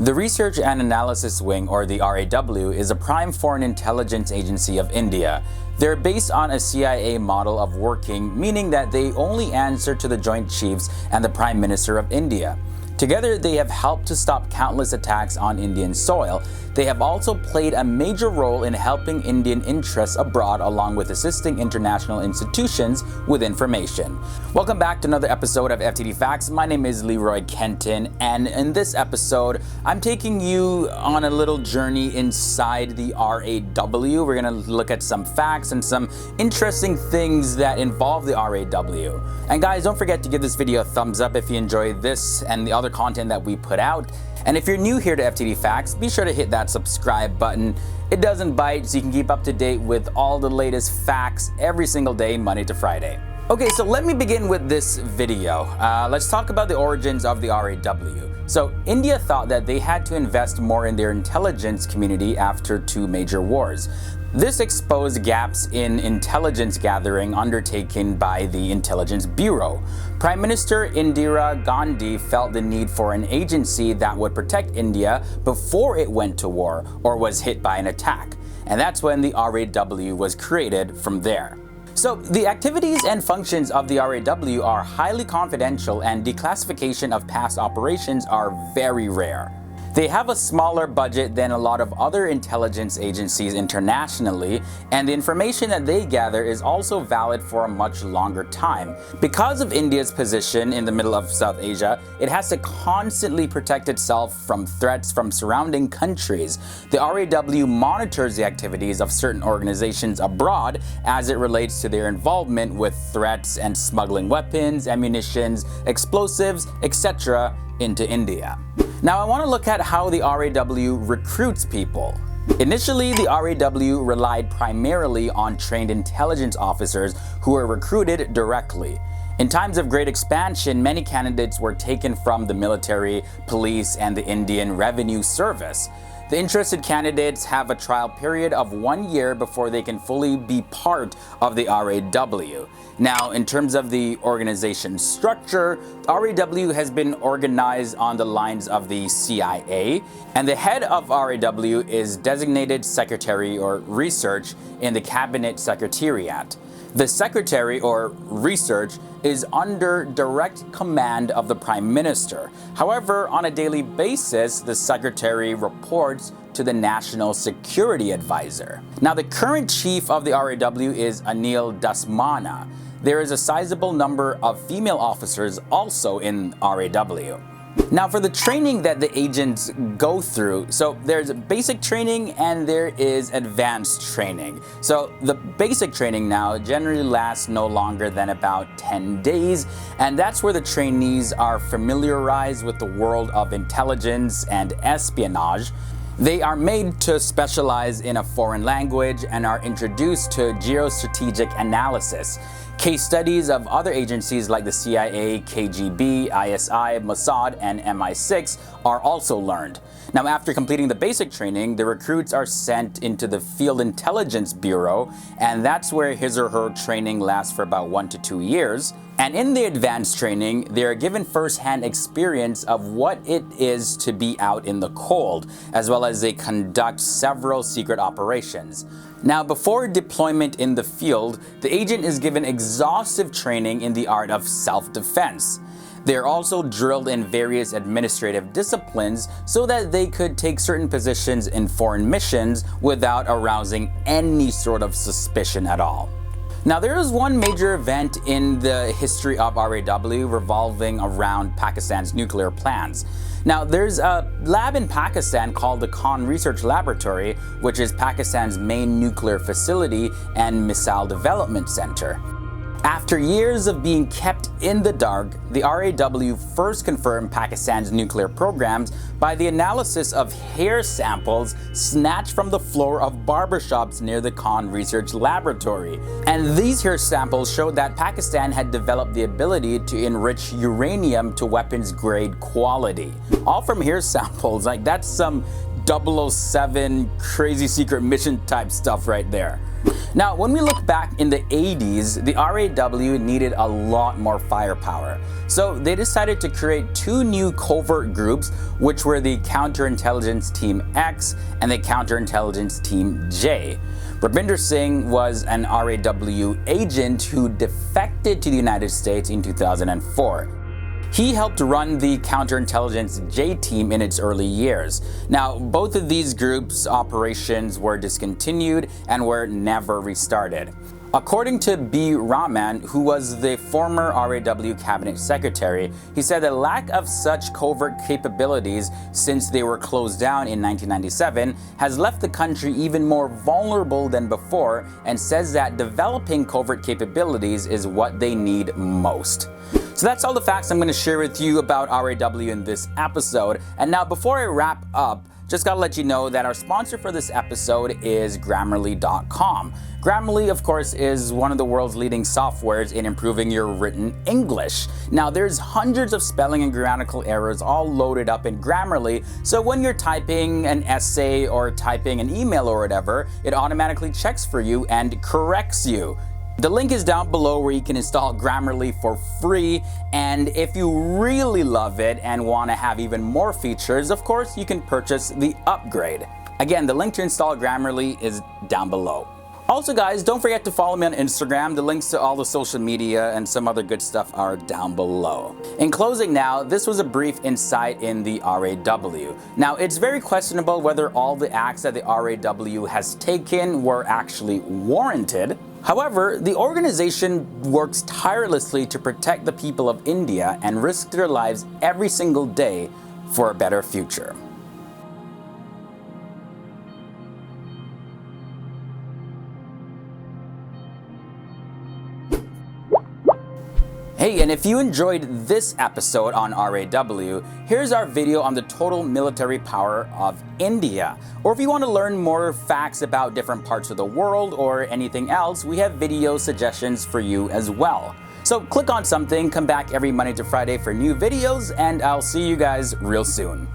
The Research and Analysis Wing, or the RAW, is a prime foreign intelligence agency of India. They're based on a CIA model of working, meaning that they only answer to the Joint Chiefs and the Prime Minister of India. Together, they have helped to stop countless attacks on Indian soil. They have also played a major role in helping Indian interests abroad, along with assisting international institutions with information. Welcome back to another episode of FTD Facts. My name is Leroy Kenton, and in this episode, I'm taking you on a little journey inside the RAW. We're going to look at some facts and some interesting things that involve the RAW. And guys, don't forget to give this video a thumbs up if you enjoy this and the other content that we put out. And if you're new here to FTD Facts, be sure to hit that subscribe button. It doesn't bite, so you can keep up to date with all the latest facts every single day, Monday to Friday. Okay, so let me begin with this video. Let's talk about the origins of the RAW. So India thought that they had to invest more in their intelligence community after two major wars. This exposed gaps in intelligence gathering undertaken by the Intelligence Bureau. Prime Minister Indira Gandhi felt the need for an agency that would protect India before it went to war or was hit by an attack. And that's when the RAW was created from there. So the activities and functions of the RAW are highly confidential, and declassification of past operations are very rare. They have a smaller budget than a lot of other intelligence agencies internationally, and the information that they gather is also valid for a much longer time. Because of India's position in the middle of South Asia, it has to constantly protect itself from threats from surrounding countries. The RAW monitors the activities of certain organizations abroad as it relates to their involvement with threats and smuggling weapons, ammunitions, explosives, etc. into India. Now I want to look at how the RAW recruits people. Initially, the RAW relied primarily on trained intelligence officers who were recruited directly. In times of great expansion, many candidates were taken from the military, police, and the Indian Revenue Service. The interested candidates have a trial period of 1 year before they can fully be part of the RAW. Now, in terms of the organization structure, RAW has been organized on the lines of the CIA, and the head of RAW is designated secretary or research in the Cabinet Secretariat. The secretary or research is under direct command of the Prime Minister. However, on a daily basis, the secretary reports to the National Security Advisor. Now, the current chief of the RAW is Anil Dasmana. There is a sizable number of female officers also in RAW. Now, for the training that the agents go through, so there's basic training and there is advanced training. So the basic training now generally lasts no longer than about 10 days, and that's where the trainees are familiarized with the world of intelligence and espionage. They are made to specialize in a foreign language and are introduced to geostrategic analysis. Case studies of other agencies like the CIA, KGB, ISI, Mossad, and MI6 are also learned. Now, after completing the basic training, the recruits are sent into the Field Intelligence Bureau, and that's where his or her training lasts for about 1 to 2 years. And in the advanced training, they are given first-hand experience of what it is to be out in the cold, as well as they conduct several secret operations. Now, before deployment in the field, the agent is given exhaustive training in the art of self-defense. They are also drilled in various administrative disciplines so that they could take certain positions in foreign missions without arousing any sort of suspicion at all. Now, there is one major event in the history of RAW revolving around Pakistan's nuclear plans. Now, there's a lab in Pakistan called the Khan Research Laboratory, which is Pakistan's main nuclear facility and missile development center. After years of being kept in the dark, the RAW first confirmed Pakistan's nuclear programs by the analysis of hair samples snatched from the floor of barbershops near the Khan Research Laboratory. And these hair samples showed that Pakistan had developed the ability to enrich uranium to weapons-grade quality. All from hair samples, like that's some 007 crazy secret mission type stuff right there. Now, when we look back in the 80s, the RAW needed a lot more firepower. So they decided to create two new covert groups, which were the Counterintelligence Team X and the Counterintelligence Team J. Rabinder Singh was an RAW agent who defected to the United States in 2004. He helped run the Counterintelligence J team in its early years. Now, both of these groups' operations were discontinued and were never restarted. According to B. Rahman, who was the former RAW cabinet secretary, he said the lack of such covert capabilities since they were closed down in 1997 has left the country even more vulnerable than before, and says that developing covert capabilities is what they need most. So that's all the facts I'm going to share with you about RAW in this episode. And now, before I wrap up, just gotta let you know that our sponsor for this episode is Grammarly.com. Grammarly, of course, is one of the world's leading softwares in improving your written English. Now, there's hundreds of spelling and grammatical errors all loaded up in Grammarly, so when you're typing an essay or typing an email or whatever, it automatically checks for you and corrects you. The link is down below where you can install Grammarly for free, and if you really love it and want to have even more features, of course, you can purchase the upgrade. Again, the link to install Grammarly is down below. Also guys, don't forget to follow me on Instagram. The links to all the social media and some other good stuff are down below. In closing now, this was a brief insight in the RAW. Now, it's very questionable whether all the acts that the RAW has taken were actually warranted. However, the organization works tirelessly to protect the people of India and risk their lives every single day for a better future. Hey, and if you enjoyed this episode on RAW, here's our video on the total military power of India. Or if you want to learn more facts about different parts of the world or anything else, we have video suggestions for you as well. So click on something, come back every Monday to Friday for new videos, and I'll see you guys real soon.